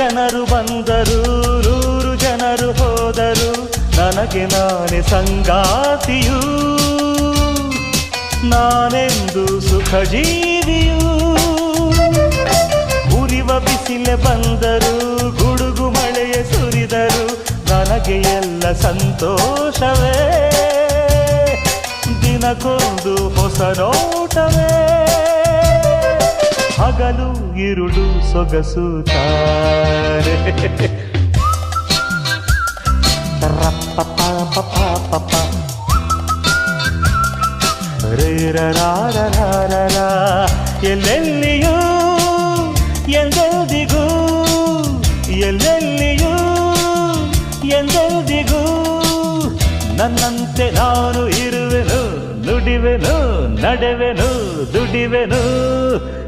ಜನರು ಬಂದರು 100 ಜನರು ಹೋದರು ನನಗೆ ನಾನೇ ಸಂಗಾತಿಯು ನಾನೆಂದು ಸುಖ ಜೀವಿಯು ಉರಿವ ಬಿಸಿಲೆ ಬಂದರು ಗುಡುಗು ಮಳೆಯ ಸುರಿದರು ನನಗೆ ಎಲ್ಲ ಸಂತೋಷವೇ ದಿನಕ್ಕೊಂದು ಹೊಸ ನೋಟವೇ ಹಗಲು ಇರುಳು ಸೊಗಸು ತಾರೆ ಎಲ್ಲೆಲ್ಲಿಯೂ ಎಂದೆಂದಿಗೂ ಎಲ್ಲೆಲ್ಲಿಯೂ ಎಂದೆಂದಿಗೂ ನನ್ನಂತೆ ನಾನು ಇರುವೆನು ನುಡಿವೆನು ನಡೆವೆನು ದುಡಿವೆನು